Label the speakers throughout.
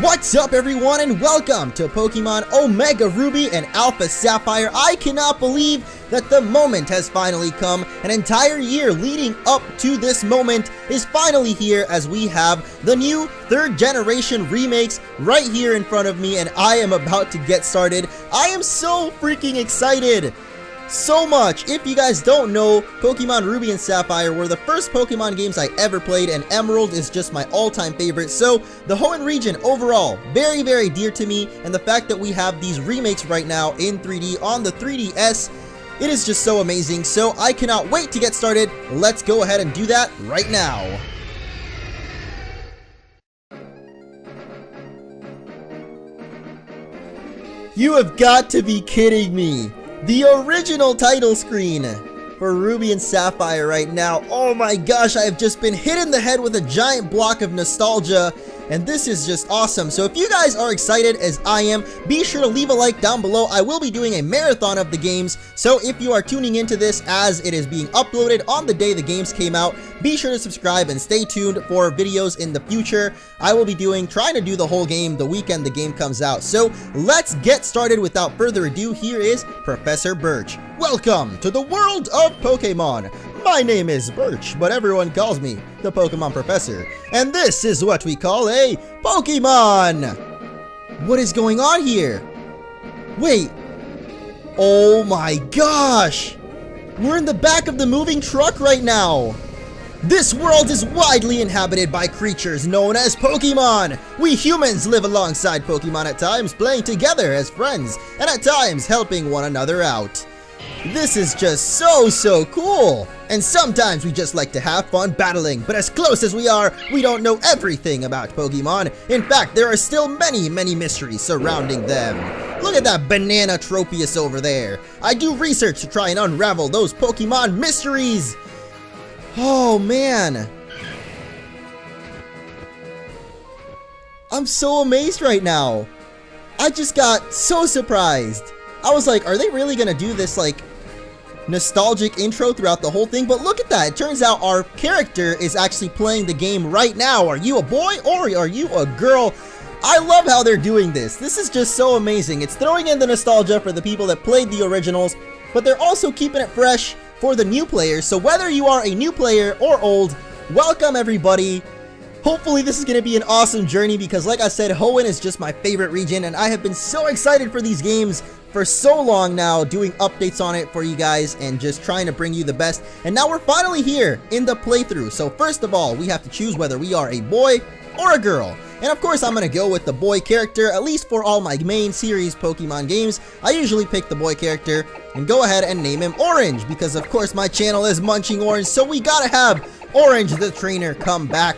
Speaker 1: What's up everyone and welcome to Pokemon Omega Ruby and Alpha Sapphire. I cannot believe that the moment has finally come. An entire year leading up to this moment is finally here as we have the new 3rd generation remakes right here in front of me, and I am about to get started. I am so freaking excited. So much. If you guys don't know, Pokemon Ruby and Sapphire were the first Pokemon games I ever played, and Emerald is just my all-time favorite. So the Hoenn region overall, very, very dear to me, and the fact that we have these remakes right now in 3D on the 3DS, it is just so amazing. So I cannot wait to get started. Let's go ahead and do that right now. You have got to be kidding me. The original title screen for Ruby and Sapphire right now. Oh my gosh, I have just been hit in the head with a giant block of nostalgia, and this is just awesome. So if you guys are excited as I am, be sure to leave a like down below. I will be doing a marathon of the games, so if you are tuning into this as it is being uploaded on the day the games came out, be sure to subscribe and stay tuned for videos in the future. I will be trying to do the whole game the weekend the game comes out. So let's get started without further ado. Here is Professor Birch. Welcome to the world of Pokemon. My name is Birch, but everyone calls me the Pokemon Professor. And this is what we call a Pokemon. What is going on here? Wait. Oh my gosh. We're in the back of the moving truck right now. This world is widely inhabited by creatures known as Pokemon. We humans live alongside Pokemon at times, playing together as friends, and at times helping one another out. This is just so cool. And sometimes we just like to have fun battling, but as close as we are, we don't know everything about Pokemon. In fact, there are still many mysteries surrounding them. Look at that banana Tropius over there. I do research to try and unravel those Pokemon mysteries. Oh man. I'm so amazed right now. I just got so surprised. I was like, are they really gonna do this like nostalgic intro throughout the whole thing? But look at that. It turns out our character is actually playing the game right now. Are you a boy or are you a girl? I love how they're doing this. This is just so amazing. It's throwing in the nostalgia for the people that played the originals, but they're also keeping it fresh for the new players. So whether you are a new player or old, welcome everybody. Hopefully this is going to be an awesome journey because like I said, Hoenn is just my favorite region, and I have been so excited for these games for so long now, doing updates on it for you guys and just trying to bring you the best. And now we're finally here in the playthrough. So first of all, we have to choose whether we are a boy or a girl. And of course, I'm going to go with the boy character, at least for all my main series Pokemon games. I usually pick the boy character and go ahead and name him Orange because of course my channel is Munching Orange, so we gotta have Orange the trainer come back.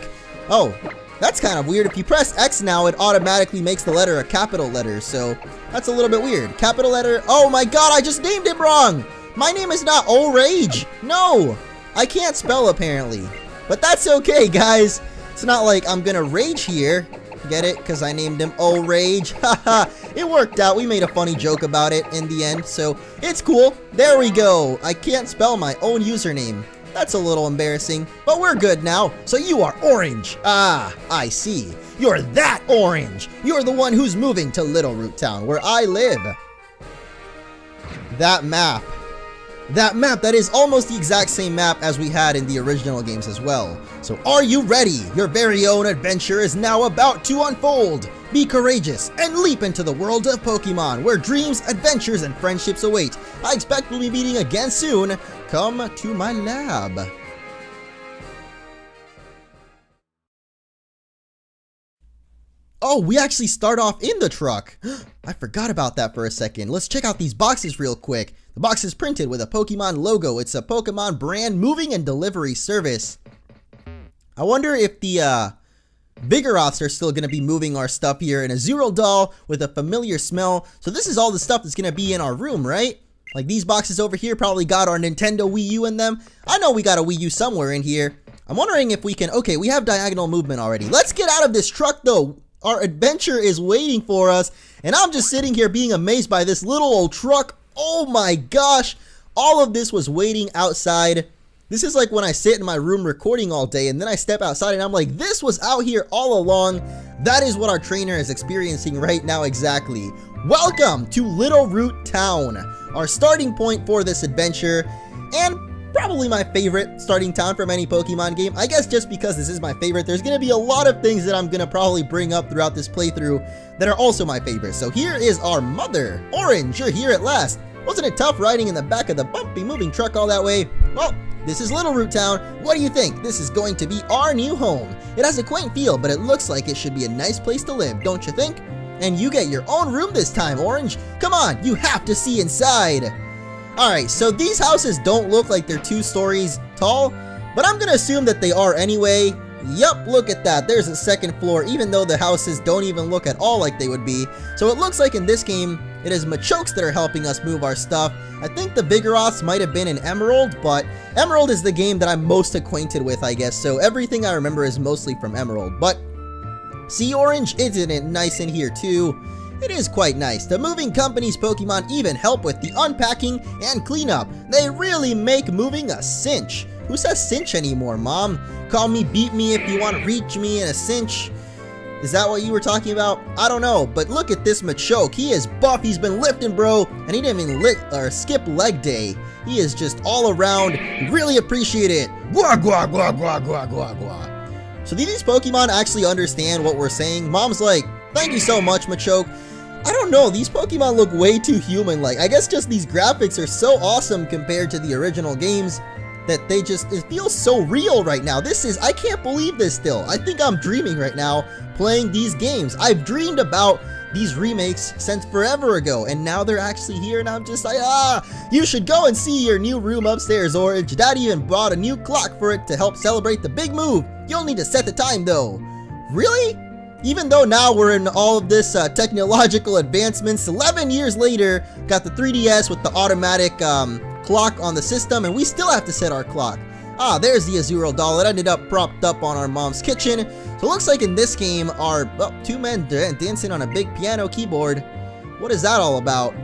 Speaker 1: Oh, that's kind of weird. If you press X now, it automatically makes the letter a capital letter, so that's a little bit weird. Capital letter. Oh my god, I just named him wrong. My name is not O-Rage. No, I can't spell apparently, but that's okay, guys. It's not like I'm gonna rage here. Get it? Because I named him O-Rage. Haha, it worked out. We made a funny joke about it in the end, so it's cool. There we go. I can't spell my own username. That's a little embarrassing, but we're good now. So you are Orange. Ah, I see. You're that Orange. You're the one who's moving to Little Root Town, where I live. That map, that is almost the exact same map as we had in the original games as well. So are you ready? Your very own adventure is now about to unfold. Be courageous and leap into the world of Pokemon, where dreams, adventures, and friendships await. I expect we'll be meeting again soon. Come to my lab. Oh, we actually start off in the truck. I forgot about that for a second. Let's check out these boxes real quick. The box is printed with a Pokemon logo. It's a Pokemon brand moving and delivery service. I wonder if the Vigoroths are still going to be moving our stuff here in a Zero doll with a familiar smell. So this is all the stuff that's going to be in our room, right? Like these boxes over here probably got our Nintendo Wii U in them. I know we got a Wii U somewhere in here. I'm wondering if we can... Okay, we have diagonal movement already. Let's get out of this truck though. Our adventure is waiting for us. And I'm just sitting here being amazed by this little old truck. Oh my gosh. All of this was waiting outside This is like when I sit in my room recording all day and then I step outside and I'm like, this was out here all along. That is what our trainer is experiencing right now exactly. Welcome to Little Root Town, our starting point for this adventure, and probably my favorite starting town from any Pokemon game. I guess just because this is my favorite, there's going to be a lot of things that I'm going to probably bring up throughout this playthrough that are also my favorite. So here is our mother. Orange, you're here at last. Wasn't it tough riding in the back of the bumpy moving truck all that way? Well, this is Little Root Town. What do you think? This is going to be our new home. It has a quaint feel, but it looks like it should be a nice place to live, don't you think? And you get your own room this time, Orange. Come on, you have to see inside. Alright, so these houses don't look like they're 2 stories tall, but I'm gonna assume that they are anyway. Yup, look at that. There's a 2nd floor, even though the houses don't even look at all like they would be. So it looks like in this game, it is Machokes that are helping us move our stuff. I think the Vigoroths might have been in Emerald, but Emerald is the game that I'm most acquainted with, I guess. So everything I remember is mostly from Emerald. But see, Orange, isn't it nice in here too? It is quite nice. The moving company's Pokemon even help with the unpacking and cleanup. They really make moving a cinch. Who says cinch anymore, Mom? Call me, beat me if you want to reach me in a cinch. Is that what you were talking about? I don't know, but look at this Machoke. He is buff, he's been lifting, bro, and he didn't even skip leg day. He is just all around. Really appreciate it. Gwah, gwah, gwah, gwah, gwah, gwah, gwah. So do these Pokemon actually understand what we're saying? Mom's like, thank you so much, Machoke. I don't know, these Pokemon look way too human-like. I guess just these graphics are so awesome compared to the original games that it feels so real right now. I can't believe this still. I think I'm dreaming right now playing these games. I've dreamed about these remakes since forever ago, and now they're actually here, and I'm just like, you should go and see your new room upstairs, Orange. Dad even bought a new clock for it to help celebrate the big move. You'll need to set the time though. Really? Even though now we're in all of this technological advancements, 11 years later, got the 3DS with the automatic clock on the system, and we still have to set our clock. There's the Azurill doll. It ended up propped up on our mom's kitchen. So it looks like in this game are 2 men dancing on a big piano keyboard. What is that all about?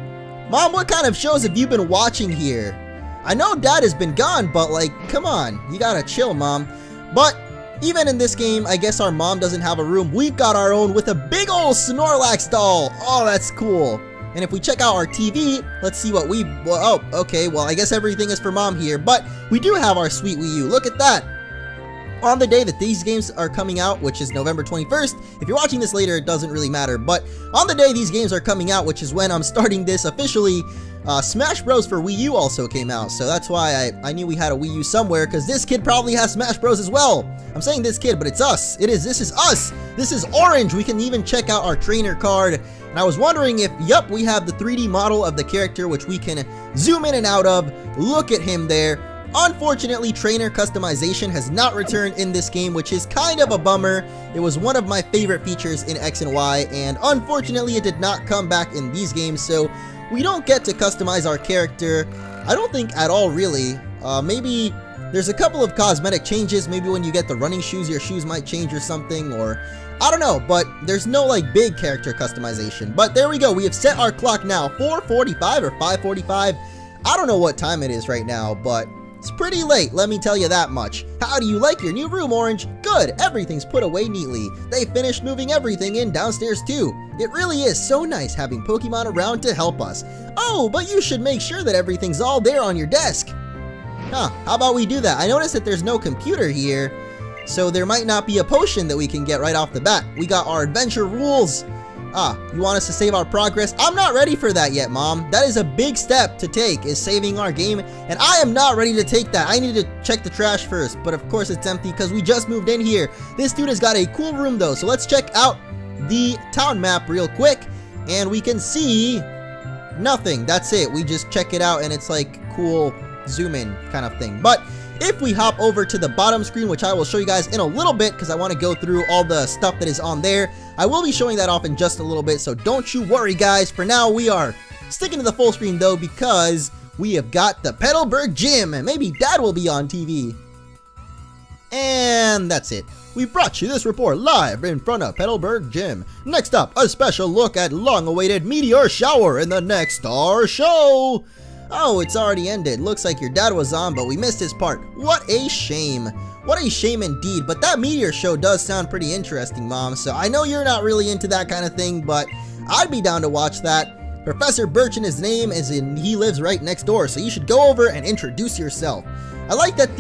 Speaker 1: Mom, what kind of shows have you been watching here? I know Dad has been gone, but like, come on, you gotta chill, Mom. But even in this game, I guess our mom doesn't have a room. We've got our own with a big old Snorlax doll. Oh, that's cool. And if we check out our TV, let's see what okay, well, I guess everything is for Mom here, but we do have our sweet Wii U. Look at that. On the day that these games are coming out, which is November 21st, if you're watching this later, it doesn't really matter, but on the day these games are coming out, which is when I'm starting this officially, Smash Bros. For Wii U also came out, so that's why I knew we had a Wii U somewhere, because this kid probably has Smash Bros. As well. I'm saying this kid, but it's us. This is us. This is Orange. We can even check out our trainer card. And I was wondering if, yup, we have the 3D model of the character, which we can zoom in and out of. Look at him there. Unfortunately, trainer customization has not returned in this game, which is kind of a bummer. It was one of my favorite features in X and Y, and unfortunately it did not come back in these games, so we don't get to customize our character, I don't think at all really. Maybe there's a couple of cosmetic changes. Maybe when you get the running shoes, your shoes might change or something, or I don't know, but there's no like big character customization. But there we go, we have set our clock now, 4:45 or 5:45. I don't know what time it is right now, but it's pretty late, let me tell you that much. How do you like your new room, Orange? Good, everything's put away neatly. They finished moving everything in downstairs too. It really is so nice having Pokemon around to help us. Oh, but you should make sure that everything's all there on your desk. How about we do that? I noticed that there's no computer here, so there might not be a potion that we can get right off the bat. We got our adventure rules. You want us to save our progress? I'm not ready for that yet, Mom. That is a big step to take, is saving our game, and I am not ready to take that. I need to check the trash first, but of course it's empty because we just moved in here. This dude has got a cool room though, so let's check out the town map real quick, and we can see nothing. That's it. We just check it out, and it's like cool zoom in kind of thing. But if we hop over to the bottom screen, which I will show you guys in a little bit because I want to go through all the stuff that is on there, I will be showing that off in just a little bit, so don't you worry guys. For now, we are sticking to the full screen though because we have got the Petalburg Gym, and maybe Dad will be on TV. And that's it. We brought you this report live in front of Petalburg Gym. Next up, a special look at long-awaited meteor shower in the next Star Show. Oh, it's already ended. Looks like your dad was on, but we missed his part. What a shame. What a shame indeed. But that meteor show does sound pretty interesting, Mom. So I know you're not really into that kind of thing, but I'd be down to watch that. Professor Birch in his name is in, he lives right next door, so you should go over and introduce yourself. I like that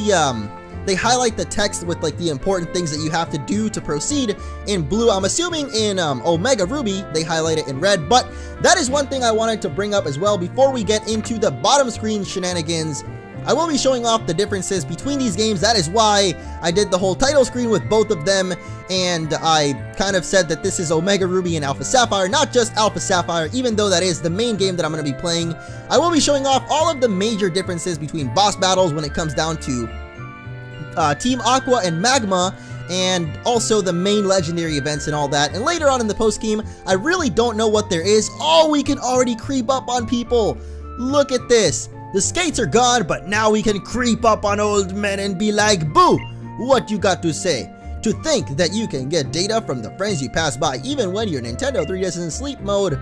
Speaker 1: they highlight the text with like the important things that you have to do to proceed in blue. I'm assuming in Omega Ruby they highlight it in red, but that is one thing I wanted to bring up as well before we get into the bottom screen shenanigans. I will be showing off the differences between these games. That is why I did the whole title screen with both of them, and I kind of said that this is Omega Ruby and Alpha Sapphire, not just Alpha Sapphire, even though that is the main game that I'm going to be playing. I will be showing off all of the major differences between boss battles when it comes down to Team Aqua and Magma, and also the main legendary events and all that. And later on in the post game, I really don't know what there is. Oh, we can already creep up on people. Look at this. The skates are gone, but now we can creep up on old men and be like, boo, what you got to say? To think that you can get data from the friends you pass by even when your Nintendo 3DS is in sleep mode.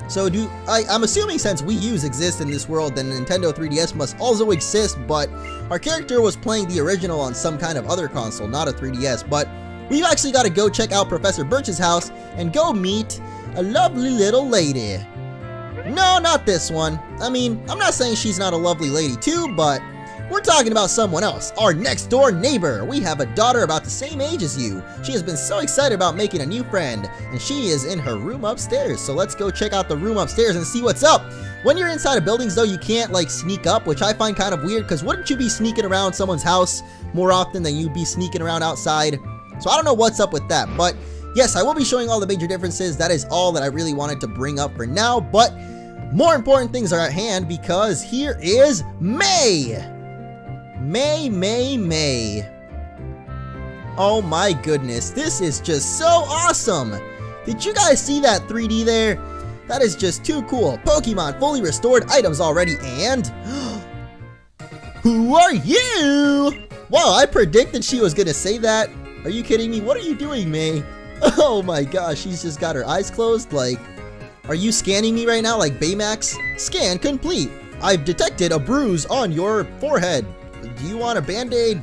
Speaker 1: So I'm assuming since Wii U's exist in this world, then Nintendo 3DS must also exist, but our character was playing the original on some kind of other console, not a 3DS, but we've actually got to go check out Professor Birch's house and go meet a lovely little lady. No, not this one. I mean, I'm not saying she's not a lovely lady too, but we're talking about someone else, our next door neighbor. We have a daughter about the same age as you. She has been so excited about making a new friend, and she is in her room upstairs. So let's go check out the room upstairs and see what's up. When you're inside of buildings though, you can't like sneak up, which I find kind of weird, because wouldn't you be sneaking around someone's house more often than you'd be sneaking around outside? So I don't know what's up with that, but yes, I will be showing all the major differences. That is all that I really wanted to bring up for now, but more important things are at hand, because here is May. May. Oh my goodness, this is just so awesome. Did you guys see that 3D there? That is just too cool. Pokemon fully restored, items already, and who are you? Wow, I predicted she was gonna say that. Are you kidding me? What are you doing, May? Oh my gosh, she's just got her eyes closed. Like, are you scanning me right now like Baymax? Scan complete. I've detected a bruise on your forehead. Do you want a band-aid?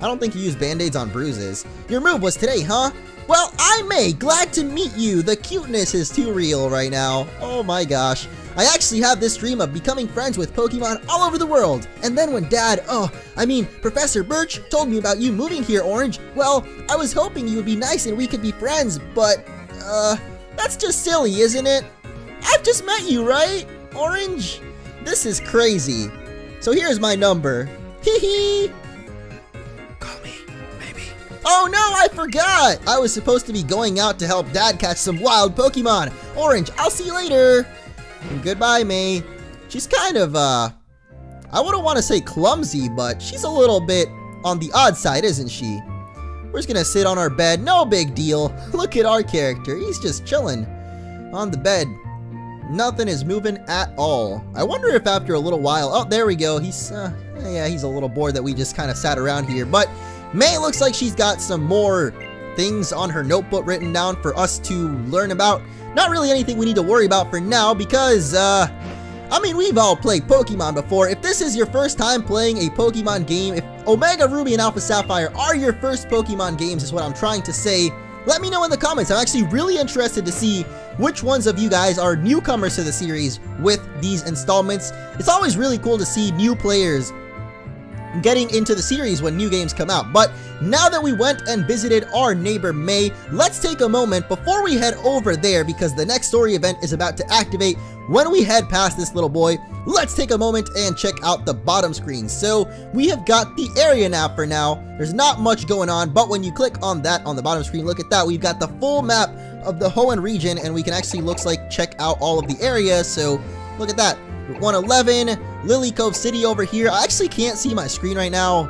Speaker 1: I don't think you use band-aids on bruises. Your move was today, huh? Well, I'm May. Glad to meet you. The cuteness is too real right now. Oh my gosh. I actually have this dream of becoming friends with Pokemon all over the world. And then when Professor Birch told me about you moving here, Orange, well, I was hoping you would be nice and we could be friends, but, that's just silly, isn't it? I've just met you, right, Orange? This is crazy. So here's my number. Hee. Call me, maybe. Oh no, I forgot! I was supposed to be going out to help Dad catch some wild Pokemon. Orange, I'll see you later. And goodbye, May. She's kind of, I wouldn't want to say clumsy, but she's a little bit on the odd side, isn't she? We're just gonna sit on our bed, no big deal. Look at our character, he's just chilling on the bed. Nothing is moving at all. I wonder if after a little while, oh, there we go. He's a little bored that we just kind of sat around here. But May looks like she's got some more things on her notebook written down for us to learn about. Not really anything we need to worry about for now because, we've all played Pokemon before. If this is your first time playing a Pokemon game, if Omega Ruby and Alpha Sapphire are your first Pokemon games is what I'm trying to say, let me know in the comments. I'm actually really interested to see which ones of you guys are newcomers to the series with these installments. It's always really cool to see new players getting into the series when new games come out. But now that we went and visited our neighbor May, let's take a moment before we head over there, because the next story event is about to activate when we head past this little boy. Let's take a moment and check out the bottom screen. So we have got the area now for now. There's not much going on, but when you click on that on the bottom screen, look at that. We've got the full map of the Hoenn region, and we can actually, looks like, check out all of the areas. So look at that. 111, Lily Cove City over here. I actually can't see my screen right now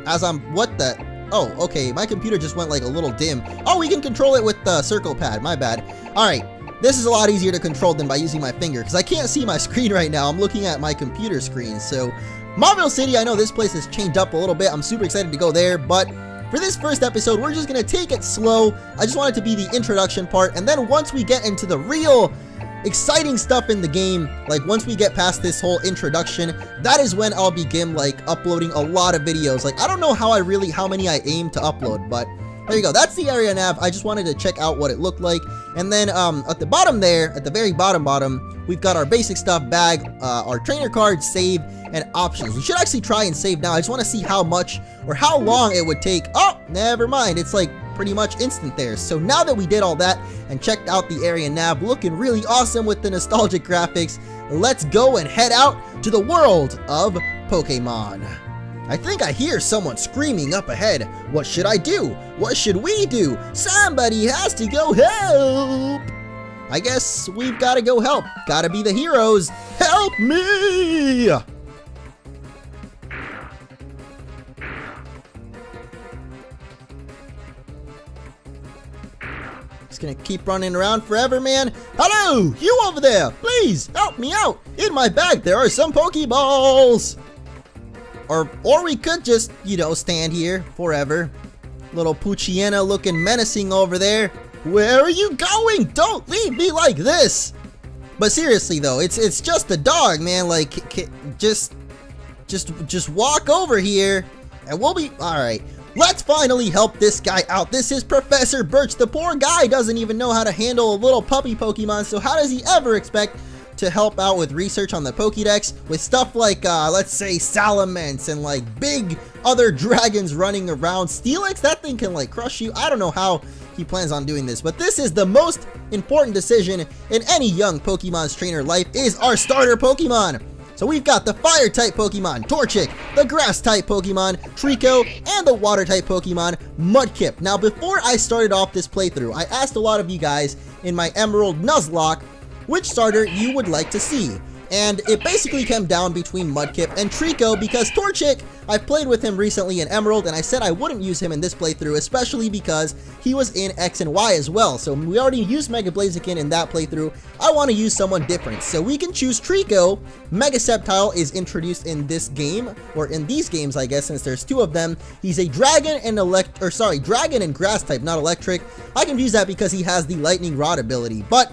Speaker 1: as oh, okay, my computer just went like a little dim. Oh, we can control it with the circle pad, my bad. Alright, this is a lot easier to control than by using my finger, because I can't see my screen right now. I'm looking at my computer screen. So, Marvel City, I know this place has changed up a little bit. I'm super excited to go there, but for this first episode, we're just going to take it slow. I just want it to be the introduction part, and then once we get into the real exciting stuff in the game, like once we get past this whole introduction, that is when I'll begin like uploading a lot of videos. Like I don't know how many I aim to upload, but there you go. That's the area nav. I just wanted to check out what it looked like. And then at the bottom there, at the very bottom, we've got our basic stuff bag, our trainer card, save, and options. We should actually try and save now. I just want to see how much or how long it would take. Oh, never mind. It's like pretty much instant there. So now that we did all that and checked out the area nav, looking really awesome with the nostalgic graphics, let's go and head out to the world of Pokemon. I think I hear someone screaming up ahead. What should I do? What should we do? Somebody has to go help. I guess we've got to go help. Gotta be the heroes. Help me! Just gonna keep running around forever, man. Hello, you over there. Please help me out. In my bag there are some Pokeballs. Or we could just, you know, stand here forever. Little Poochyena looking menacing over there. Where are you going? Don't leave me like this. But seriously though, it's just a dog, man. Like, just walk over here and we'll be all right. Let's finally help this guy out. This is Professor Birch. The poor guy doesn't even know how to handle a little puppy Pokemon. So how does he ever expect to help out with research on the Pokédex with stuff like, let's say, Salamence and like big other dragons running around? Steelix, that thing can like crush you. I don't know how he plans on doing this, but this is the most important decision in any young Pokemon's trainer life, is our starter Pokemon. So we've got the Fire-type Pokemon, Torchic, the Grass-type Pokemon, Trico, and the Water-type Pokemon, Mudkip. Now, before I started off this playthrough, I asked a lot of you guys in my Emerald Nuzlocke which starter you would like to see. And it basically came down between Mudkip and Trico, because Torchic, I've played with him recently in Emerald, and I said I wouldn't use him in this playthrough, especially because he was in X and Y as well. So we already used Mega Blaziken in that playthrough. I want to use someone different. So we can choose Trico. Mega Sceptile is introduced in this game, or in these games, I guess, since there's two of them. He's a dragon and dragon and grass type, not electric. I can use that because he has the Lightning Rod ability. But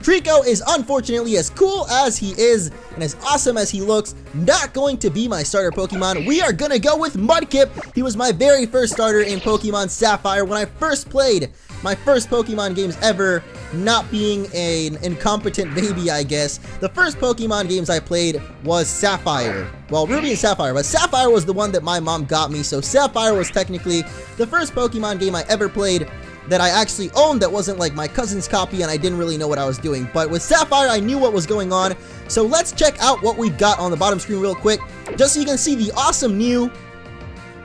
Speaker 1: Trico is unfortunately, as cool as he is and as awesome as he looks, not going to be my starter Pokemon. We are gonna go with Mudkip. He was my very first starter in Pokemon Sapphire when I first played my first Pokemon games ever, not being an incompetent baby, I guess. The first Pokemon games I played was Sapphire. Well, Ruby and Sapphire, but Sapphire was the one that my mom got me, so Sapphire was technically the first Pokemon game I ever played that I actually owned, that wasn't like my cousin's copy and I didn't really know what I was doing. But with Sapphire, I knew what was going on. So let's check out what we've got on the bottom screen real quick, just so you can see the awesome new,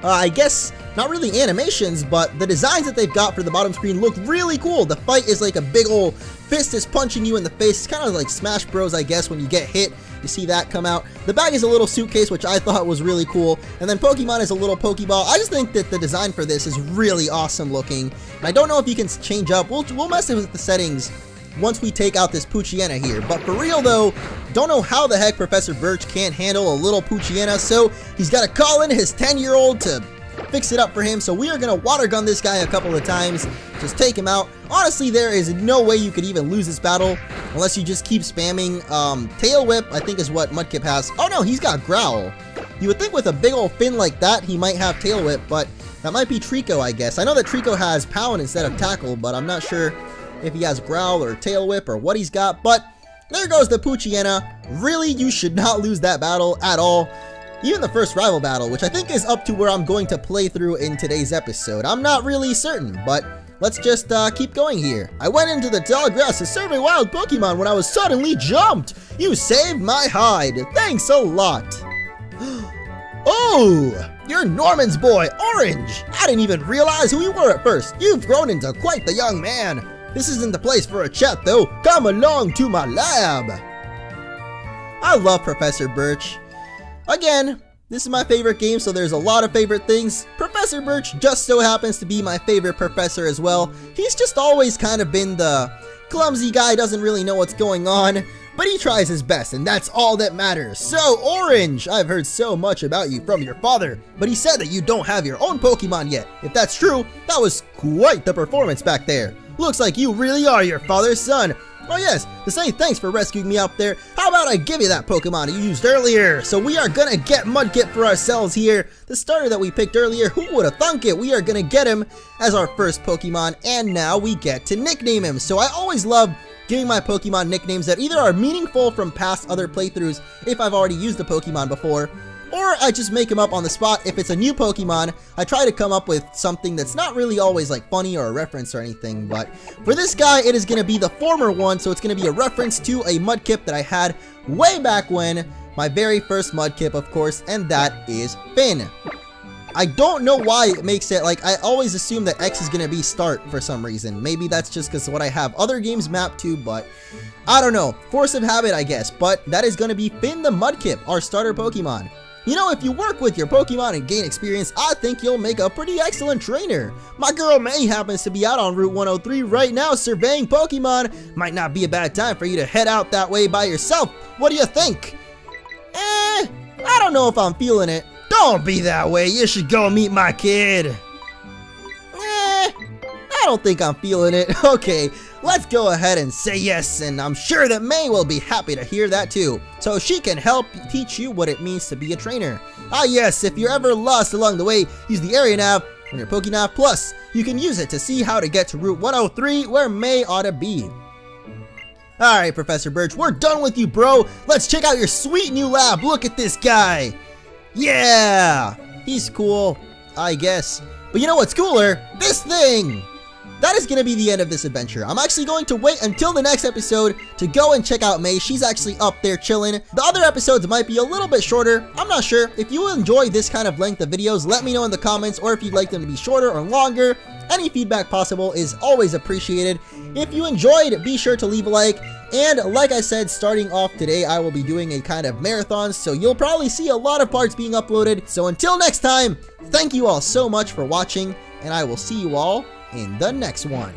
Speaker 1: I guess, not really animations, but the designs that they've got for the bottom screen look really cool. The fight is like a big old fist is punching you in the face. It's kind of like Smash Bros, I guess, when you get hit. You see that come out. The bag is a little suitcase, which I thought was really cool. And then Pokemon is a little Pokeball. I just think that the design for this is really awesome looking. And I don't know if you can change up. We'll mess with the settings once we take out this Poochyena here. But for real though, don't know how the heck Professor Birch can't handle a little Poochyena, so he's got to call in his 10-year-old to fix it up for him. So we are going to water gun this guy a couple of times, just take him out. Honestly, there is no way you could even lose this battle unless you just keep spamming Tail Whip, I think is what Mudkip has. Oh no, he's got Growl. You would think with a big old fin like that, he might have Tail Whip, but that might be Trico, I guess. I know that Trico has Pound instead of Tackle, but I'm not sure if he has Growl or Tail Whip or what he's got. But there goes the Poochyena. Really, you should not lose that battle at all. Even the first rival battle, which I think is up to where I'm going to play through in today's episode. I'm not really certain, but let's just keep going here. I went into the tall grass to survey wild Pokemon when I was suddenly jumped. You saved my hide. Thanks a lot. Oh, you're Norman's boy, Orange. I didn't even realize who you were at first. You've grown into quite the young man. This isn't the place for a chat, though. Come along to my lab. I love Professor Birch. Again, this is my favorite game, so there's a lot of favorite things. Professor Birch just so happens to be my favorite professor as well. He's just always kind of been the clumsy guy, doesn't really know what's going on, but he tries his best, and that's all that matters. So, Orange, I've heard so much about you from your father, but he said that you don't have your own Pokemon yet. If that's true, that was quite the performance back there. Looks like you really are your father's son. Oh yes, to say thanks for rescuing me out there, how about I give you that Pokemon you used earlier? So we are gonna get Mudkip for ourselves here. The starter that we picked earlier, who would have thunk it? We are gonna get him as our first Pokemon, and now we get to nickname him. So I always love giving my Pokemon nicknames that either are meaningful from past other playthroughs if I've already used the Pokemon before, or I just make them up on the spot. If it's a new Pokemon, I try to come up with something that's not really always like funny or a reference or anything, but for this guy, it is going to be the former one, so it's going to be a reference to a Mudkip that I had way back when, my very first Mudkip, of course, and that is Finn. I don't know why it makes it, like, I always assume that X is going to be start for some reason. Maybe that's just because what I have other games mapped to, but I don't know. Force of habit, I guess, but that is going to be Finn the Mudkip, our starter Pokemon. You know, if you work with your Pokemon and gain experience, I think you'll make a pretty excellent trainer. My girl May happens to be out on Route 103 right now surveying Pokemon. Might not be a bad time for you to head out that way by yourself. What do you think? I don't know if I'm feeling it. Don't be that way. You should go meet my kid. I don't think I'm feeling it. Okay, let's go ahead and say yes, and I'm sure that May will be happy to hear that too, so she can help teach you what it means to be a trainer. Ah yes, if you're ever lost along the way, use the area nav on your PokéNav Plus. You can use it to see how to get to Route 103 where May ought to be. Alright, Professor Birch, we're done with you, bro. Let's check out your sweet new lab. Look at this guy. Yeah, he's cool, I guess. But you know what's cooler? This thing! That is going to be the end of this adventure. I'm actually going to wait until the next episode to go and check out May. She's actually up there chilling. The other episodes might be a little bit shorter. I'm not sure. If you enjoy this kind of length of videos, let me know in the comments, or if you'd like them to be shorter or longer. Any feedback possible is always appreciated. If you enjoyed, be sure to leave a like. And like I said, starting off today, I will be doing a kind of marathon, so you'll probably see a lot of parts being uploaded. So until next time, thank you all so much for watching, and I will see you all in the next one.